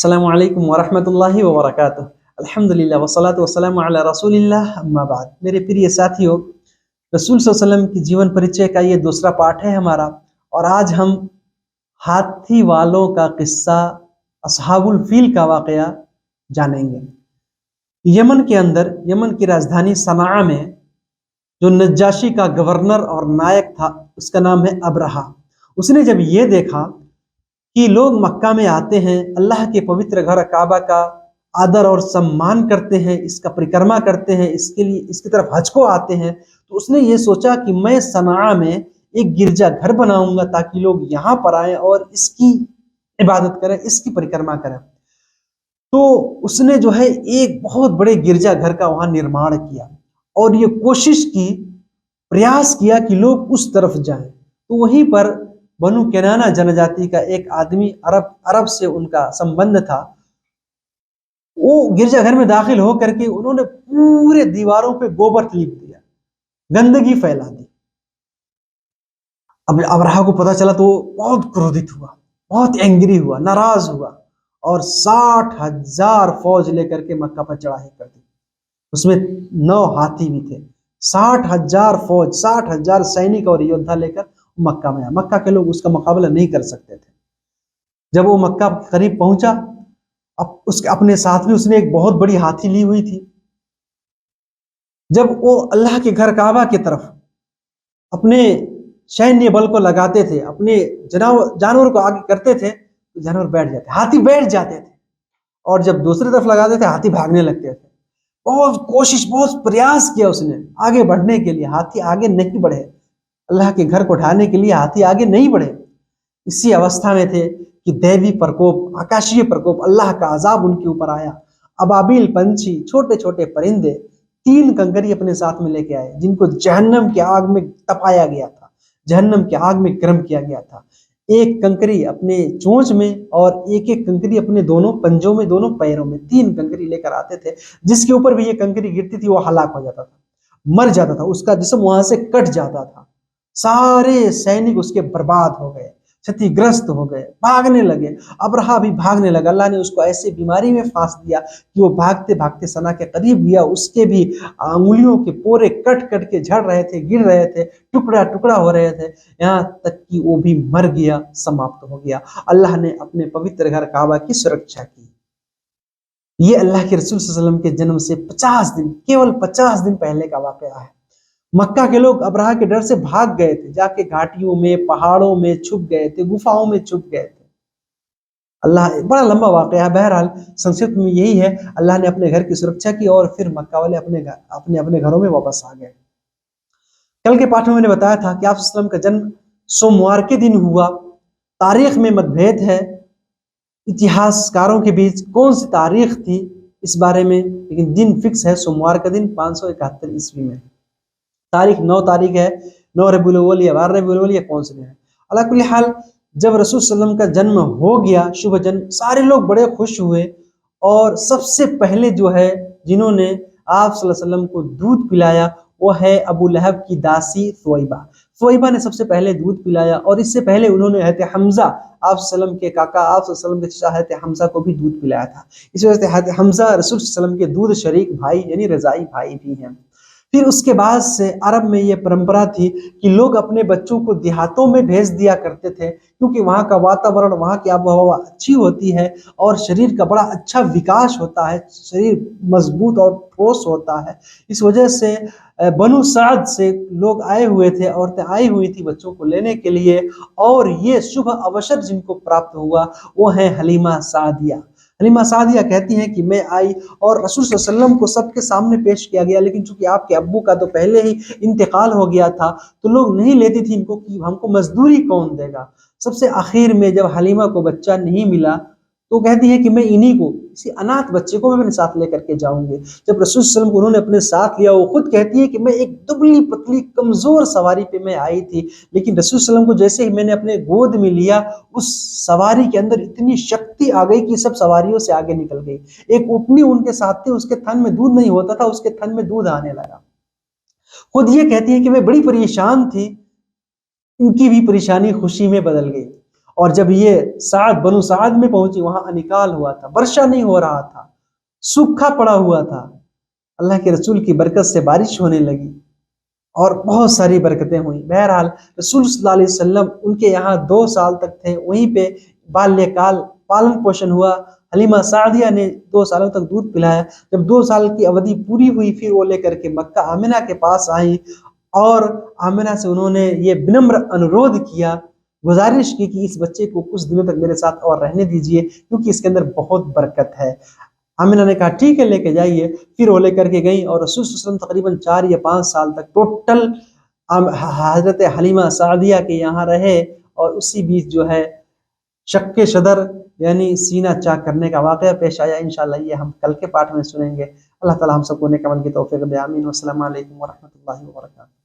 अस्सलामु अलैकुम वरहमतुल्लाहि वबरकातुह। अल्हम्दुलिल्लाह वस्सलातु वस्सलामु अला रसूलिल्लाह अम्मा बाद। मेरे प्रिय साथियों, रसूल सल्लल्लाहु अलैहि वसल्लम की जीवन परिचय का ये दूसरा पाठ है हमारा। और आज हम हाथी वालों का किस्सा, असहाबुल फील का वाकया जानेंगे। यमन के अंदर, यमन की राजधानी सनाआ में जो नज्जाशी का गवर्नर और नायक था, उसका नाम है अबरहा। उसने जब ये देखा कि लोग मक्का में आते हैं, अल्लाह के पवित्र घर काबा का आदर और सम्मान करते हैं, इसका परिक्रमा करते हैं, इसके लिए इसकी तरफ हज को आते हैं, तो उसने ये सोचा कि मैं सनाआ में एक गिरजा घर बनाऊंगा ताकि लोग यहाँ पर आए और इसकी इबादत करें, इसकी परिक्रमा करें। तो उसने जो है एक बहुत बड़े गिरजा घर का वहां निर्माण किया और ये कोशिश की, प्रयास किया कि लोग उस तरफ जाएं। तो वहीं पर बनु केनाना जनजाति का एक आदमी, अरब अरब से उनका संबंध था, वो गिरजाघर में दाखिल होकर के उन्होंने पूरे दीवारों पे गोबर लिख दिया, गंदगी फैला दी। अब अबरहा को पता चला तो बहुत क्रोधित हुआ, बहुत एंग्री हुआ, नाराज हुआ और 60,000 फौज लेकर के मक्का पर चढ़ाई कर दी। उसमें 9 हाथी भी थे। 60,000 फौज, 60,000 सैनिक और योद्धा लेकर मक्का में आया। मक्का के लोग उसका मुकाबला नहीं कर सकते थे। जब वो मक्का करीब पहुंचा, अब उसके अपने साथ में उसने एक बहुत बड़ी हाथी ली हुई थी। जब वो अल्लाह के घर काबा की तरफ अपने सैन्य बल को लगाते थे, अपने जानवर को आगे करते थे, तो जानवर बैठ जाते, हाथी बैठ जाते थे। और जब दूसरी तरफ लगाते थे, हाथी भागने लगते थे। बहुत कोशिश, बहुत प्रयास किया उसने आगे बढ़ने के लिए, हाथी आगे नहीं बढ़े। अल्लाह के घर को ढाने के लिए हाथी आगे नहीं बढ़े। इसी अवस्था में थे कि दैवी प्रकोप, आकाशीय प्रकोप, अल्लाह का अजाब उनके ऊपर आया। अबाबिल पंछी, छोटे छोटे परिंदे 3 कंकरी अपने साथ में लेके आए, जिनको जहन्नम की आग में तपाया गया था, जहन्नम की आग में गर्म किया गया था। एक कंकरी अपने चोंच में और एक एक कंकरी अपने दोनों पंजों में, दोनों पैरों में, 3 कंकरी लेकर आते थे। जिसके ऊपर भी ये कंकरी गिरती थी वो हलाक हो जाता था, मर जाता था, उसका जिस्म वहां से कट जाता था। सारे सैनिक उसके बर्बाद हो गए, क्षतिग्रस्त हो गए, भागने लगे। अबरहा भी भागने लगा। अल्लाह ने उसको ऐसी बीमारी में फांस दिया कि वो भागते भागते सना के करीब गया, उसके भी अंगुलियों के पोरे कट कट के झड़ रहे थे, गिर रहे थे, टुकड़ा टुकड़ा हो रहे थे, यहाँ तक कि वो भी मर गया, समाप्त हो गया। अल्लाह ने अपने पवित्र घर काबा की सुरक्षा की। ये अल्लाह के रसूल सल्लल्लाहु अलैहि वसल्लम के जन्म से 50 दिन, केवल 50 दिन पहले का वाकया है। मक्का के लोग अबरहा के डर से भाग गए थे, जाके घाटियों में, पहाड़ों में छुप गए थे, गुफाओं में छुप गए थे। अल्लाह, बड़ा लंबा वाकया है, बहरहाल संक्षिप्त में यही है। अल्लाह ने अपने घर की सुरक्षा की और फिर मक्का वाले अपने अपने घरों में वापस आ गए। कल के पाठ में मैंने बताया था कि आप सल्लम का जन्म सोमवार के दिन हुआ। तारीख में मतभेद है इतिहासकारों के बीच कौन सी तारीख थी इस बारे में, लेकिन दिन फिक्स है सोमवार का दिन 571 ईस्वी में। तारीख 9 तारीख है, 9 रबीउल अव्वल या 12 रबीउल अव्वल या कौन से दिन है। अला कुल्ली हाल, जब रसूल सल्लम का जन्म हो गया, शुभ जन्म, सारे लोग बड़े खुश हुए। और सबसे पहले जो है जिन्होंने आप सल्लल्लाहु अलैहि वसल्लम को दूध पिलाया वो है अबू लहब की दासी सुवैबा। सुवैबा ने सबसे पहले दूध पिलाया और इससे पहले उन्होंने हज़रत हमजा, आप सल्लम के काका, आप सल्लम के चाचा हज़रत हमजा को भी दूध पिलाया था। इस वजह से हज़रत हमजा रसूल सल्लम के दूध शरीक भाई यानी रज़ाई भाई भी हैं। फिर उसके बाद से अरब में ये परंपरा थी कि लोग अपने बच्चों को देहातों में भेज दिया करते थे, क्योंकि वहाँ का वातावरण, वहाँ की आबोहवा अच्छी होती है और शरीर का बड़ा अच्छा विकास होता है, शरीर मजबूत और ठोस होता है। इस वजह से बनु साद से लोग आए हुए थे, औरतें आई हुई थी बच्चों को लेने के लिए। और ये शुभ अवसर जिनको प्राप्त हुआ वो है हलीमा सादिया। हलीमा सादिया कहती हैं कि मैं आई और रसूल सल्लल्लाहु अलैहि वसल्लम को सबके सामने पेश किया गया, लेकिन चूंकि आपके अब्बू का तो पहले ही इंतकाल हो गया था तो लोग नहीं लेती थी इनको कि हमको मजदूरी कौन देगा। सबसे आखिर में जब हलीमा को बच्चा नहीं मिला तो कहती है कि मैं इन्हीं को, इसी अनाथ बच्चे को मैं अपने साथ लेकर के जाऊंगी। जब रसूल सल्लल्लाहु अलैहि वसल्लम को उन्होंने अपने साथ लिया, वो खुद कहती है कि मैं एक दुबली पतली कमजोर सवारी पे मैं आई थी, लेकिन रसूल सल्लल्लाहु अलैहि वसल्लम को जैसे ही मैंने अपने गोद में लिया, उस सवारी के अंदर इतनी शक्ति आ गई कि सब सवारियों से आगे निकल गई। एक ऊँटनी उनके साथ थी, उसके थन में दूध नहीं होता था, उसके थन में दूध आने लगा। खुद ये कहती है कि मैं बड़ी परेशान थी, उनकी भी परेशानी खुशी में बदल गई। और जब ये बनु साद में पहुंची, वहां अनिकाल हुआ था, वर्षा नहीं हो रहा था, सूखा पड़ा हुआ था। अल्लाह के रसूल की बरकत से बारिश होने लगी और बहुत सारी बरकतें हुई। बहरहाल रसूल सल्लल्लाहु अलैहि वसल्लम उनके यहाँ 2 साल तक थे, वहीं पे बाल्यकाल पालन पोषण हुआ। हलीमा सादिया ने 2 सालों तक दूध पिलाया। जब 2 साल की अवधि पूरी हुई, फिर वो लेकर के मक्का आमिना के पास आई और आमिना से उन्होंने ये विनम्र अनुरोध किया, गुजारिश की कि इस बच्चे को कुछ दिनों तक मेरे साथ और रहने दीजिए, क्योंकि इसके अंदर बहुत बरकत है। आमिना ने कहा ठीक है, लेके जाइए। फिर वो लेकर के गई और रसूल सल्लल्लाहु अलैहि वसल्लम तकरीबन 4 या 5 साल तक टोटल हजरत हलीमा सादिया के यहाँ रहे। और उसी बीच जो है शक्के सदर यानी सीना चाक करने का वाकया पेश आया। इंशाल्लाह ये हम कल के पाठ में सुनेंगे। अल्लाह ताला हम सबको नेक अमल की तौफीक दे। आमीन। अस्सलामु अलैकुम व रहमतुल्लाहि व बरकातहू।